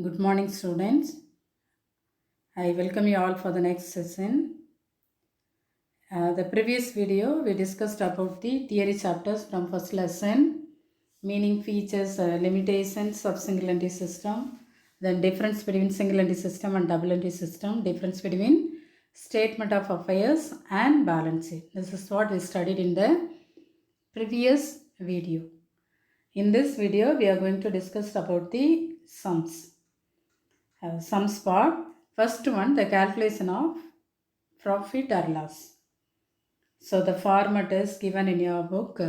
Good morning, students. I welcome you all for the next session. The previous video we discussed about the theory chapters from first lesson, meaning, features, limitations of single entity system, then difference between single entity system and double entity system, difference between statement of affairs and balance sheet. This is what we studied in the previous video. In this video, we are going to discuss about the sums. Sums part. First one, the calculation of profit or loss. So the format is given in your book.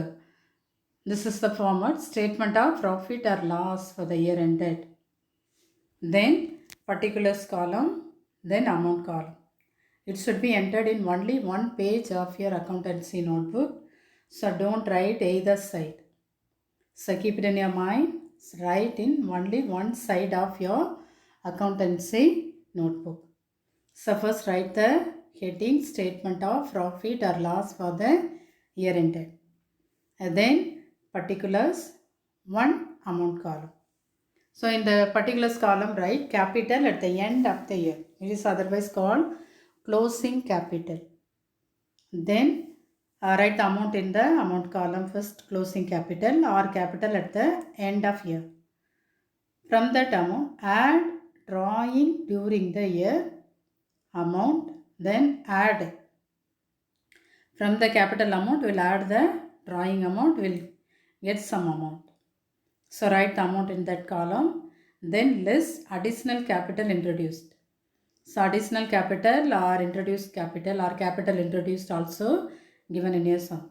This is the format: statement of profit or loss for the year ended. Then particulars column, then amount column. It should be entered in only one page of your accountancy notebook. So don't write either side. So keep it in your mind. Write in only one side of your accountancy notebook. So first write the heading statement of profit or loss for the year ended. And then particulars, one amount column. So in the particulars column write capital at the end of the year. It is otherwise called closing capital. Then write the amount in the amount column first, closing capital or capital at the end of year. From that amount add drawing during the year amount, then add. From the capital amount, we'll add the drawing amount, we'll get some amount. So write the amount in that column. Then list additional capital introduced. So additional capital or introduced capital or capital introduced also given in your sum.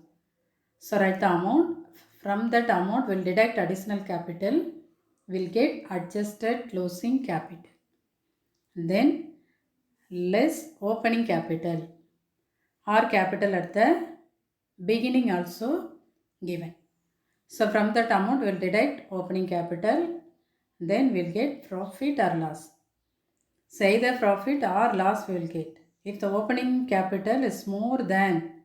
So write the amount. From that amount, we'll deduct additional capital. We'll get adjusted closing capital. Then less opening capital or capital at the beginning also given. So from that amount we will deduct opening capital, then we will get profit or loss. So either profit or loss we will get. If the opening capital is more than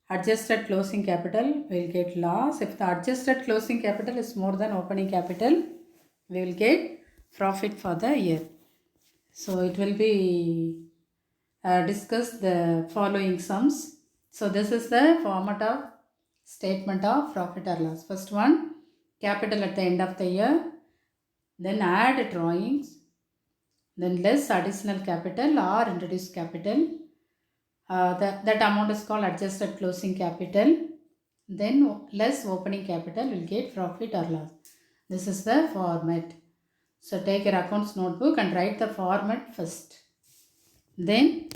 adjusted closing capital, we will get loss. If the adjusted closing capital is more than opening capital, we will get profit for the year. So it will be discuss the following sums. So this is the format of statement of profit or loss. First one, capital at the end of the year, then add drawings, then less additional capital or introduced capital. That amount is called adjusted closing capital. Then less opening capital will get profit or loss. This is the format. So take your accounts notebook and write the format first. Then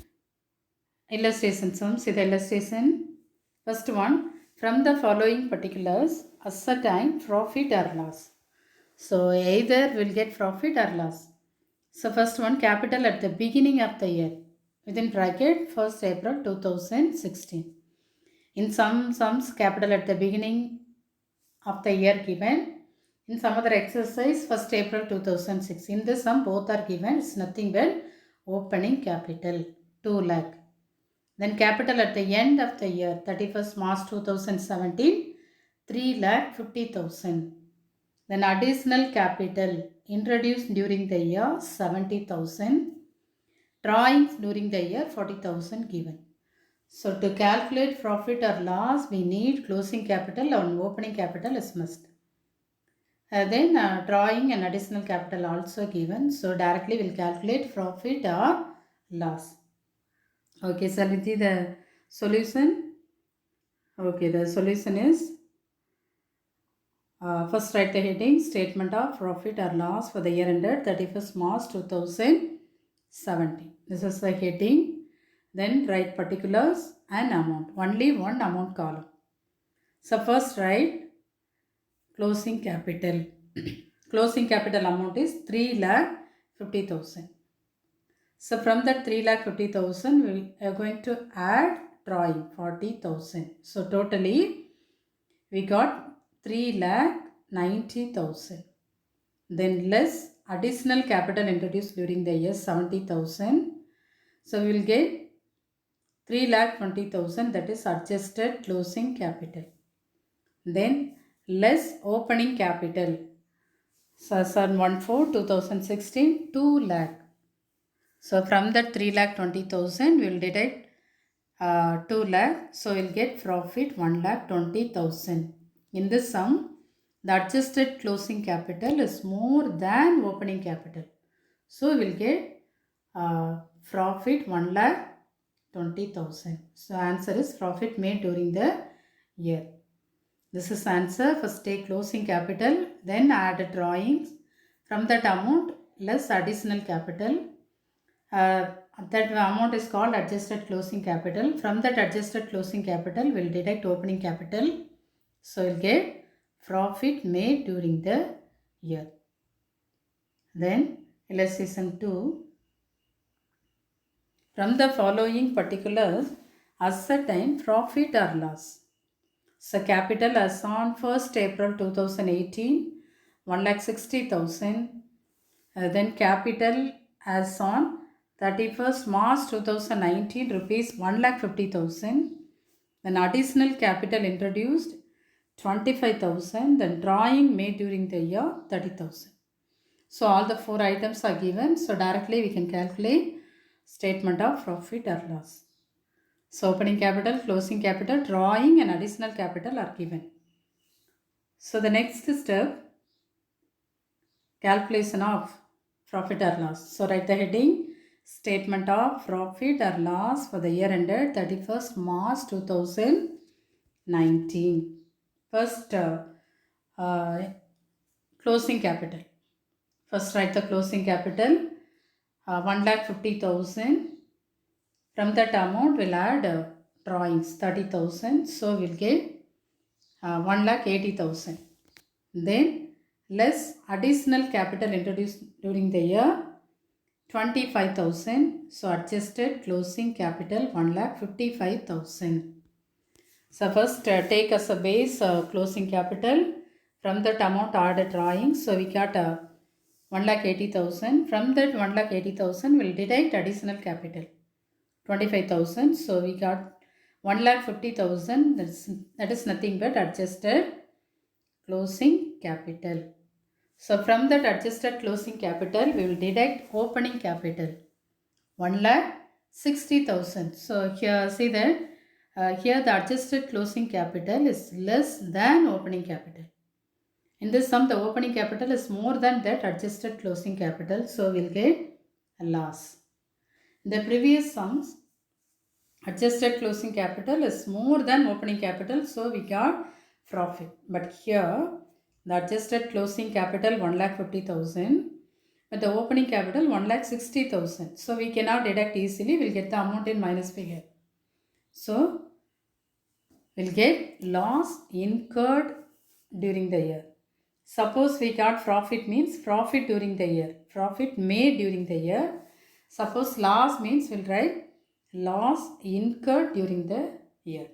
illustration sum. See the illustration. First one, from the following particulars, ascertain profit or loss. So either will get profit or loss. So first one, capital at the beginning of the year, within bracket 1st April 2016. In some sums, capital at the beginning of the year given. In some other exercise, 1st April 2006. In this sum, both are given. It's nothing but opening capital, 2 lakh. Then capital at the end of the year, 31st March 2017, 3,50,000. Then additional capital introduced during the year, 70,000. Drawings during the year, 40,000 given. So to calculate profit or loss, we need closing capital and opening capital is must. Then drawing and additional capital also given. So directly we'll calculate profit or loss. Okay, so let's see the solution. Okay, the solution is first write the heading statement of profit or loss for the year ended 31st March 2017. This is the heading. Then write particulars and amount. Only one amount column. So first write closing capital. Closing capital amount is 3,50,000. So from that 3,50,000 we are going to add drawing 40,000. So totally we got 3,90,000. Then less additional capital introduced during the year 70,000. So we will get 3,20,000, that is adjusted closing capital. Then less opening capital. So as on 1/4/2016, 2 lakh. So from that 3,20,000 we will deduct 2 lakh. So we'll get profit 1,20,000. In this sum, the adjusted closing capital is more than opening capital. So we'll get profit 1,20,000. So answer is profit made during the year. This is answer. First take closing capital, then add drawings. From that amount less additional capital. That amount is called adjusted closing capital. From that adjusted closing capital, we'll deduct opening capital. So we'll get profit made during the year. Then illustration 2. From the following particulars, ascertain profit or loss. So capital as on 1st April 2018, 1,60,000. Then capital as on 31st March 2019, rupees 1,50,000. Then additional capital introduced 25,000. Then drawing made during the year 30,000. So all the 4 items are given. So directly we can calculate statement of profit or loss. So opening capital, closing capital, drawing and additional capital are given. So the next step, calculation of profit or loss. So write the heading, statement of profit or loss for the year ended 31st March 2019. First, closing capital. First write the closing capital, 1,50,000. From that amount we'll add drawings 30,000. So we'll get 1,80,000. Then less additional capital introduced during the year 25,000. So adjusted closing capital 1,55,000. So first take as a base closing capital. From that amount add drawings. So we got 1,80,000. From that 1,80,000 we'll deduct additional capital 25,000. So we got 1,50,000. That is nothing but adjusted closing capital. So from that adjusted closing capital, we will deduct opening capital 1,60,000. So here see that here the adjusted closing capital is less than opening capital. In this sum, the opening capital is more than that adjusted closing capital. So we'll get a loss. In the previous sums, adjusted closing capital is more than opening capital. So we got profit. But here the adjusted closing capital 1,50,000, but the opening capital 1,60,000. So we cannot deduct easily. We'll get the amount in minus figure. So we'll get loss incurred during the year. Suppose we got profit means profit during the year. Profit made during the year. Suppose loss means we'll write loss incurred during the year.